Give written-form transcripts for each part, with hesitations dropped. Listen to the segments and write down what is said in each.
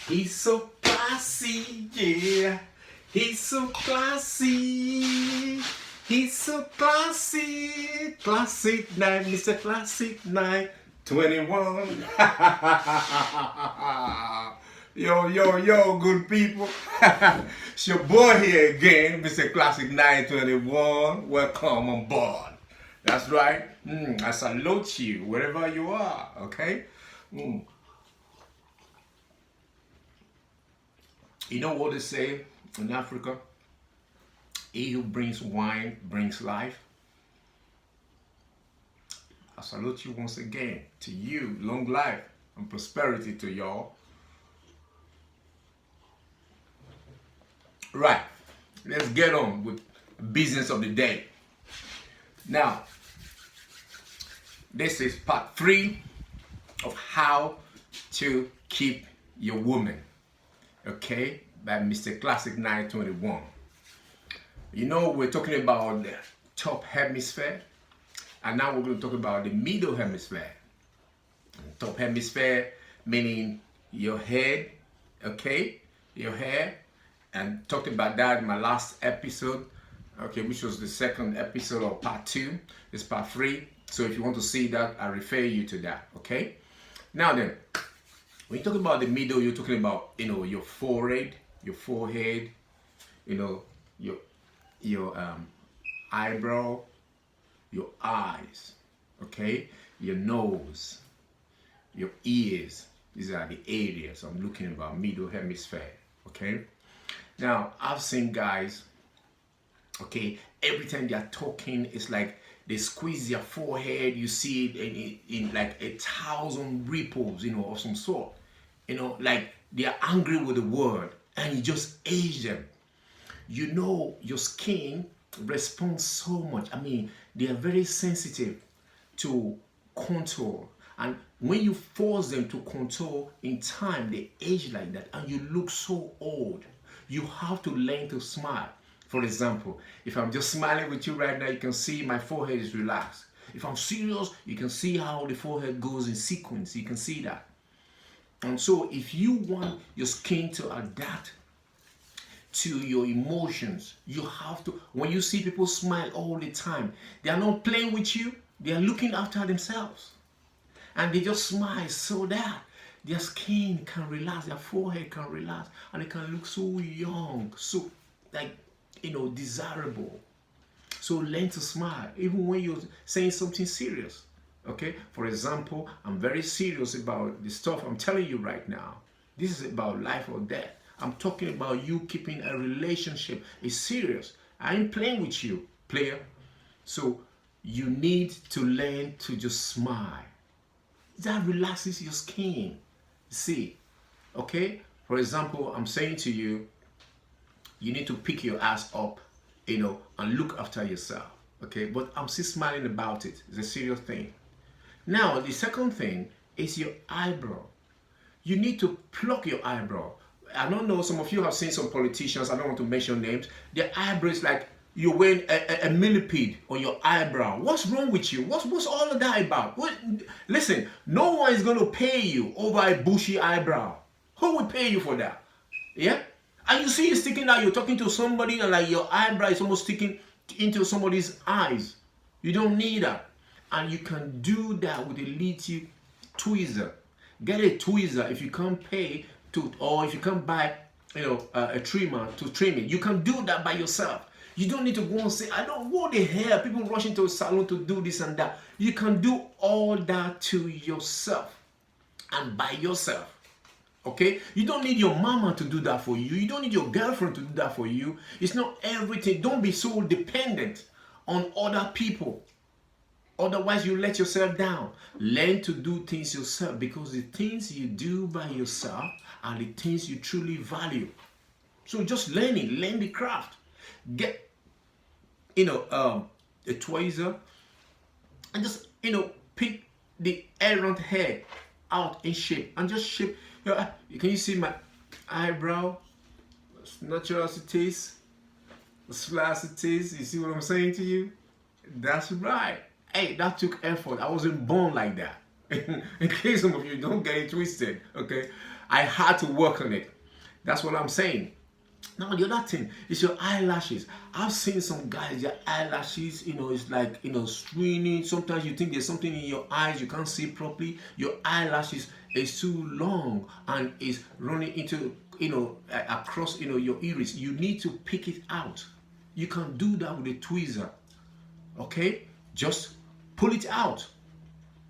He's so classy, yeah. He's so classy. He's so classy. Classic night, Mr. Classic Night 21. Yo, yo, yo, good people. It's your boy here again, Mr. Classic Night 21. Welcome on board. That's right. I salute you wherever you are, okay? You know what they say in Africa? He who brings wine brings life. I salute you once again. To you, long life and prosperity to y'all. Right, let's get on with business of the day. Now, this is part 3 of how to keep your woman. Okay, by Mr. Classic 921. You know, we're talking about the top hemisphere, and now we're going to talk about the middle hemisphere. Top hemisphere meaning your head, okay, your hair, and talked about that in my last episode, okay, which was the second episode of part 2. It's part 3. So if you want to see that, I refer you to that, okay? Now then, when you talk about the middle, you're talking about, you know, your forehead, you know, your eyebrow, your eyes, okay, your nose, your ears. These are the areas I'm looking about, middle hemisphere, okay? Now, I've seen guys, okay, every time they're talking, it's like they squeeze their forehead, you see it in like 1,000 ripples, you know, of some sort. You know, like they are angry with the world and you just age them. You know, your skin responds so much. I mean, they are very sensitive to contour. And when you force them to contour in time, they age like that and you look so old. You have to learn to smile. For example, if I'm just smiling with you right now, you can see my forehead is relaxed. If I'm serious, you can see how the forehead goes in sequence. You can see that. And so if you want your skin to adapt to your emotions, you have to, when you see people smile all the time, they are not playing with you, they are looking after themselves. And they just smile so that their skin can relax, their forehead can relax, and they can look so young, so like, you know, desirable. So learn to smile, even when you're saying something serious. Okay, for example, I'm very serious about the stuff I'm telling you right now. This is about life or death. I'm talking about you keeping a relationship. It's serious. I ain't playing with you, player. So you need to learn to just smile. That relaxes your skin. See, okay? For example, I'm saying to you, you need to pick your ass up, you know, and look after yourself. Okay, but I'm still smiling about it. It's a serious thing. Now, the second thing is your eyebrow. You need to pluck your eyebrow. I don't know, some of you have seen some politicians, I don't want to mention names, their eyebrow is like you're wearing a millipede on your eyebrow. What's wrong with you? What's all of that about? Listen, no one is going to pay you over a bushy eyebrow. Who would pay you for that? Yeah? And you see it sticking out, you're talking to somebody and like your eyebrow is almost sticking into somebody's eyes. You don't need that. And you can do that with a little tweezer. Get a tweezer if you can't pay to, or if you can't buy, you know, a trimmer to trim it. You can do that by yourself. You don't need to go and say, I don't want the hair. People rush into a salon to do this and that. You can do all that to yourself and by yourself. Okay? You don't need your mama to do that for you. You don't need your girlfriend to do that for you. It's not everything. Don't be so dependent on other people. Otherwise, you let yourself down. Learn to do things yourself, because the things you do by yourself are the things you truly value. So just learn the craft. Get, you know, a tweezer and just, you know, pick the errant hair out in shape and just shape. You know, can you see my eyebrow? As natural as it is, as flat as it is. You see what I'm saying to you? That's right. Hey, that took effort. I wasn't born like that. In case some of you don't get it twisted, okay? I had to work on it. That's what I'm saying. Now the other thing is your eyelashes. I've seen some guys, their eyelashes, it's like, straining. Sometimes you think there's something in your eyes, you can't see properly. Your eyelashes is too long and is running into, across, your iris. You need to pick it out. You can do that with a tweezer. Okay? Just pull it out.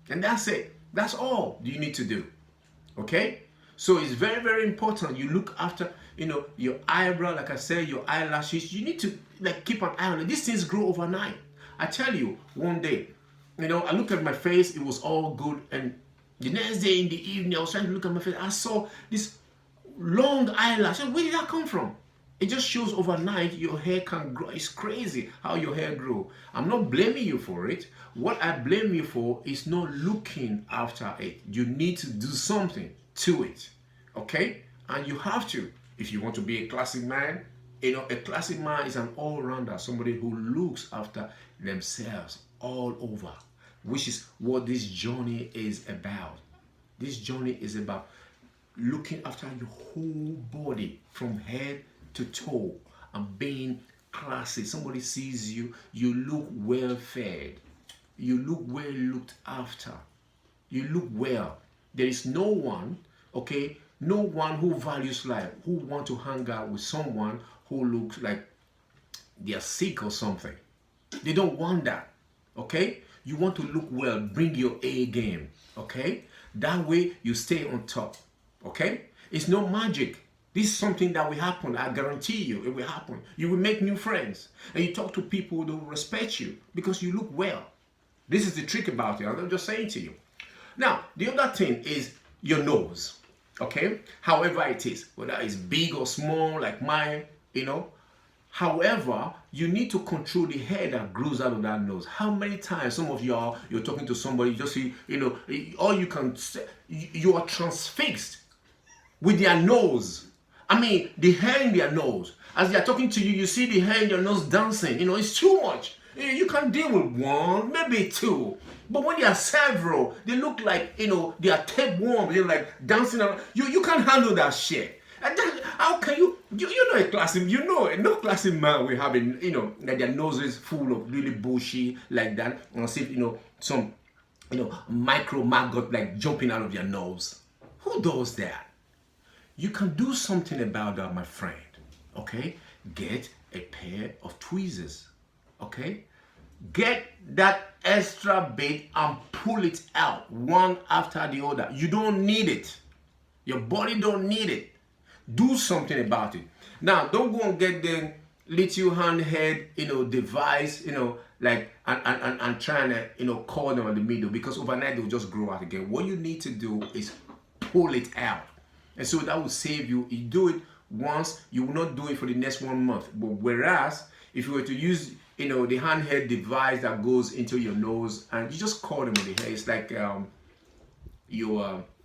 And that's it. That's all you need to do. Okay? So it's very, very important you look after, your eyebrow, like I said, your eyelashes. You need to keep an eye on it. These things grow overnight. I tell you, one day, I looked at my face, it was all good, and the next day in the evening, I was trying to look at my face. I saw this long eyelash. Where did that come from? It just shows overnight your hair can grow. It's crazy how your hair grow. I'm not blaming you for it. What I blame you for is not looking after it. You need to do something to it. Okay? And you have to. If you want to be a classic man, a classic man is an all-rounder, somebody who looks after themselves all over, which is what this journey is about. This journey is about looking after your whole body from head to toe and being classy. Somebody sees you, you look well fed, you look well looked after, you look well. There is no one, okay, no one who values life, who want to hang out with someone who looks like they're sick or something. They don't want that, okay? You want to look well, bring your A game, okay? That way you stay on top, okay? It's no magic. This is something that will happen. I guarantee you it will happen. You will make new friends and you talk to people who will respect you because you look well. This is the trick about it. I'm just saying to you. Now, the other thing is your nose, okay? However it is, whether it's big or small like mine, However, you need to control the hair that grows out of that nose. How many times some of y'all, you're talking to somebody, you just see, all you can say, you are transfixed with their nose. I mean, the hair in their nose. As they are talking to you, you see the hair in your nose dancing. It's too much. You can deal with one, maybe two. But when there are several, they look like, they are tapeworm. They're like dancing around. You can't handle that shit. And then, how can you know a classic, no classic man will have like their nose is full of really bushy like that. And see, some, micro maggot like jumping out of your nose. Who does that? You can do something about that, my friend. Okay? Get a pair of tweezers. Okay? Get that extra bit and pull it out one after the other. You don't need it. Your body don't need it. Do something about it. Now, don't go and get the little handheld, device, and trying to cut them in the middle, because overnight they'll just grow out again. What you need to do is pull it out. And so that will save you. You do it once, you will not do it for the next 1 month. But whereas, if you were to use, the handheld device that goes into your nose and you just cut them with the hair, it's like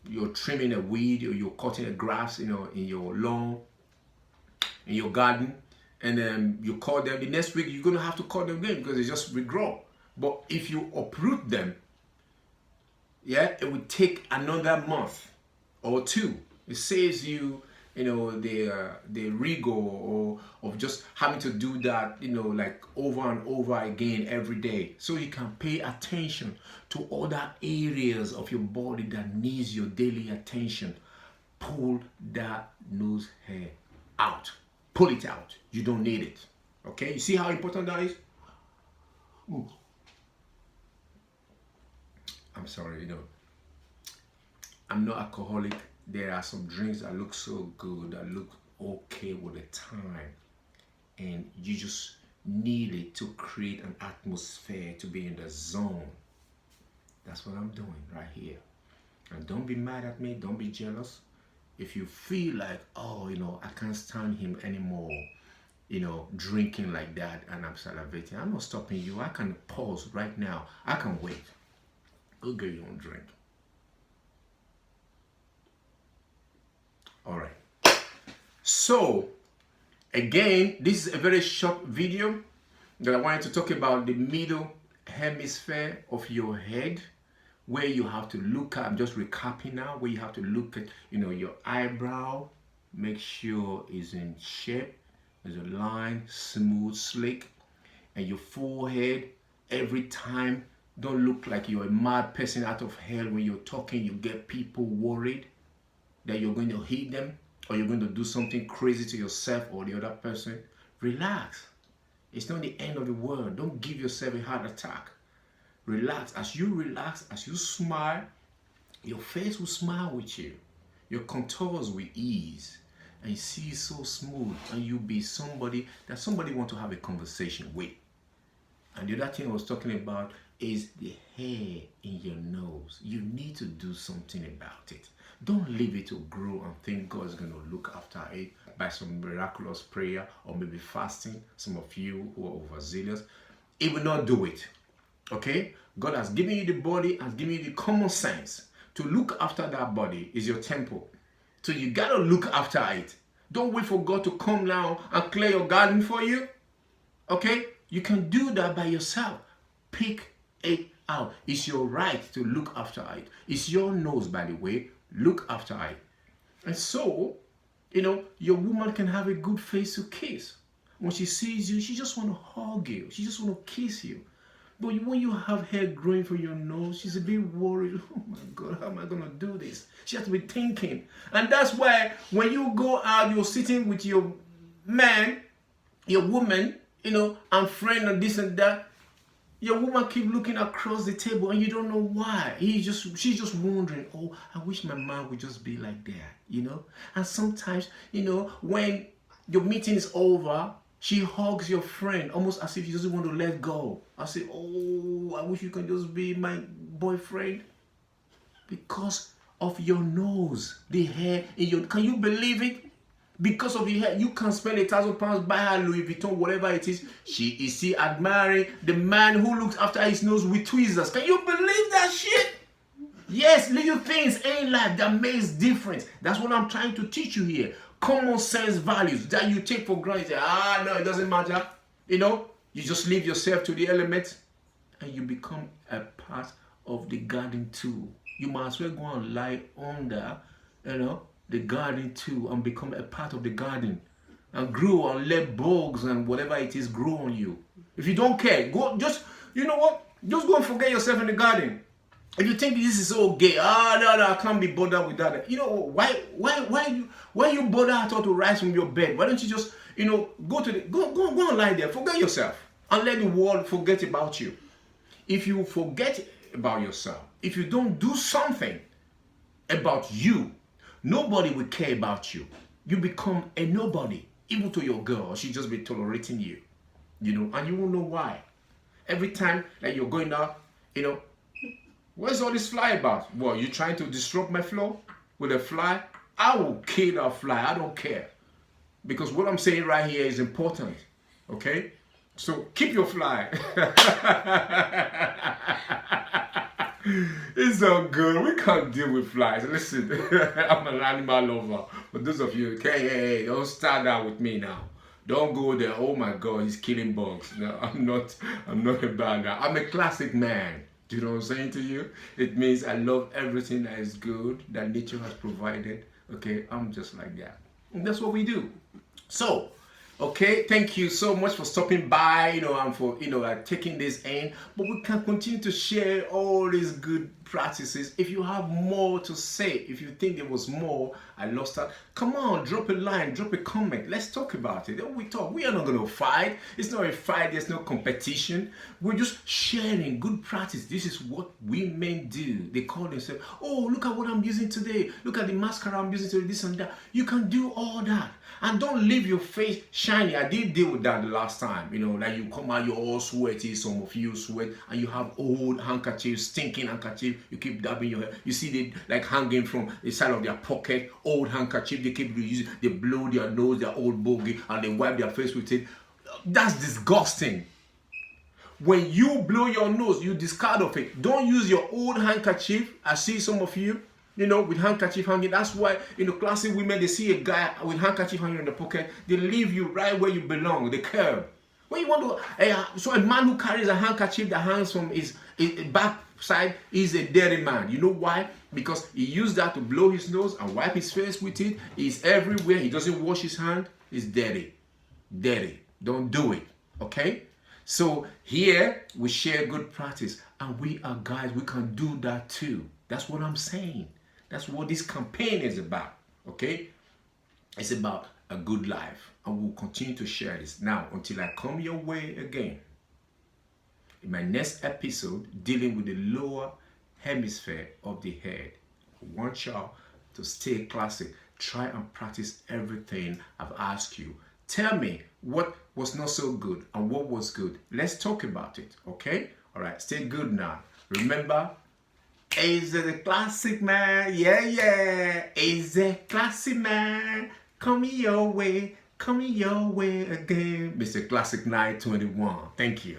you're trimming a weed or you're cutting a grass, in your lawn, in your garden, and then you cut them. The next week you're gonna have to cut them again because they just regrow. But if you uproot them, it would take another month or two. It saves you, the rigor of just having to do that, like over and over again every day. So you can pay attention to other areas of your body that needs your daily attention. Pull that nose hair out. Pull it out. You don't need it. Okay? You see how important that is? Ooh. I'm sorry, I'm not alcoholic. There are some drinks that look so good, that look okay with the time, and you just need it to create an atmosphere to be in the zone. That's what I'm doing right here. And don't be mad at me, don't be jealous. If you feel like, I can't stand him anymore, drinking like that, and I'm salivating, I'm not stopping you. I can pause right now. I can wait. Go get your own drink. All right. So, again, this is a very short video that I wanted to talk about the middle hemisphere of your head, where you have to look at, I'm just recapping now, where you have to look at, your eyebrow, make sure it's in shape, there's a line, smooth, slick, and your forehead, every time, don't look like you're a mad person out of hell. When you're talking, you get people worried that you're going to hit them or you're going to do something crazy to yourself or the other person. Relax. It's not the end of the world. Don't give yourself a heart attack. Relax. As you relax, as you smile, your face will smile with you. Your contours will ease. And you see so smooth. And you'll be somebody that somebody want to have a conversation with. And the other thing I was talking about is the hair in your nose. You need to do something about it. Don't leave it to grow and think God's going to look after it by some miraculous prayer or maybe fasting. Some of you who are overzealous, it will not do it. Okay? God has given you the body, has given you the common sense to look after that body. Is your temple. So you got to look after it. Don't wait for God to come now and clear your garden for you. Okay? You can do that by yourself. Pick it out. It's your right to look after it. It's your nose, by the way. Look after it. And so, your woman can have a good face to kiss. When she sees you, she just want to hug you. She just want to kiss you. But when you have hair growing from your nose, she's a bit worried. Oh my God, how am I going to do this? She has to be thinking. And that's why when you go out, you're sitting with your man, your woman, and friend and this and that. Your woman keep looking across the table and you don't know why. She's just wondering, oh, I wish my man would just be like that, And sometimes, when your meeting is over, she hugs your friend almost as if she doesn't want to let go. I say, oh, I wish you can just be my boyfriend. Because of your nose, the hair in your, can you believe it? Because of your hair, you can spend £1,000, buy her Louis Vuitton, whatever it is. She is still admiring the man who looks after his nose with tweezers. Can you believe that shit? Yes, little things ain't life that makes difference. That's what I'm trying to teach you here. Common sense values that you take for granted. No, it doesn't matter. You just leave yourself to the elements and you become a part of the garden too. You might as well go and lie under, the garden too, and become a part of the garden and grow and let bugs and whatever it is grow on you. If you don't care, go just, just go and forget yourself in the garden. If you think this is so gay, no, I can't be bothered with that. Why you bother at all to rise from your bed? Why don't you just, go and lie there, forget yourself, and let the world forget about you. If you forget about yourself, if you don't do something about you, nobody will care about you. You become a nobody. Even to your girl, she'll just be tolerating you. And you won't know why. Every time that you're going out, where's all this fly about? Well, you trying to disrupt my flow with a fly? I will kill that fly. I don't care. Because what I'm saying right here is important. Okay? So keep your fly. It's all good. We can't deal with flies. Listen, I'm an animal lover. But those of you, hey, don't start out with me now. Don't go there. Oh my God, he's killing bugs. No, I'm not a bad guy. I'm a classic man. Do you know what I'm saying to you? It means I love everything that is good, that nature has provided. Okay, I'm just like that. And that's what we do. So, okay, thank you so much for stopping by, and for, taking this in. But we can continue to share all these good practices. If you have more to say, if you think there was more, I lost that. Come on, drop a line, drop a comment. Let's talk about it. Then we talk. We are not going to fight. It's not a fight. There's no competition. We're just sharing good practice. This is what women do. They call themselves, oh, look at what I'm using today. Look at the mascara I'm using today, this and that. You can do all that. And don't leave your face shiny. I did deal with that the last time. Like you come out, you're all sweaty. Some of you sweat, and you have old handkerchiefs, stinking handkerchief. You keep dabbing your hair. You see they hanging from the side of their pocket, old handkerchief. They keep using. They blow their nose, their old bogey, and they wipe their face with it. That's disgusting. When you blow your nose, you discard of it. Don't use your old handkerchief. I see some of you, with handkerchief hanging. That's why, classic women, they see a guy with handkerchief hanging in the pocket, they leave you right where you belong, the curb. When you want to, so a man who carries a handkerchief that hangs from his back side is a dirty man. You know why? Because he used that to blow his nose and wipe his face with it. He's everywhere. He doesn't wash his hand. He's dirty. Dirty. Don't do it. Okay? So here we share good practice, and we are guys, we can do that too. That's what I'm saying. That's what this campaign is about. Okay? It's about a good life, and we'll continue to share this. Now, until I come your way again, in my next episode dealing with the lower hemisphere of the head, I want y'all to stay classic. Try and practice everything I've asked you. Tell me what was not so good and what was good. Let's talk about it, okay? All right, stay good now. Remember, is it a classic man? Yeah. Is it classic man? Coming your way again. Mr. Classic 921. Thank you.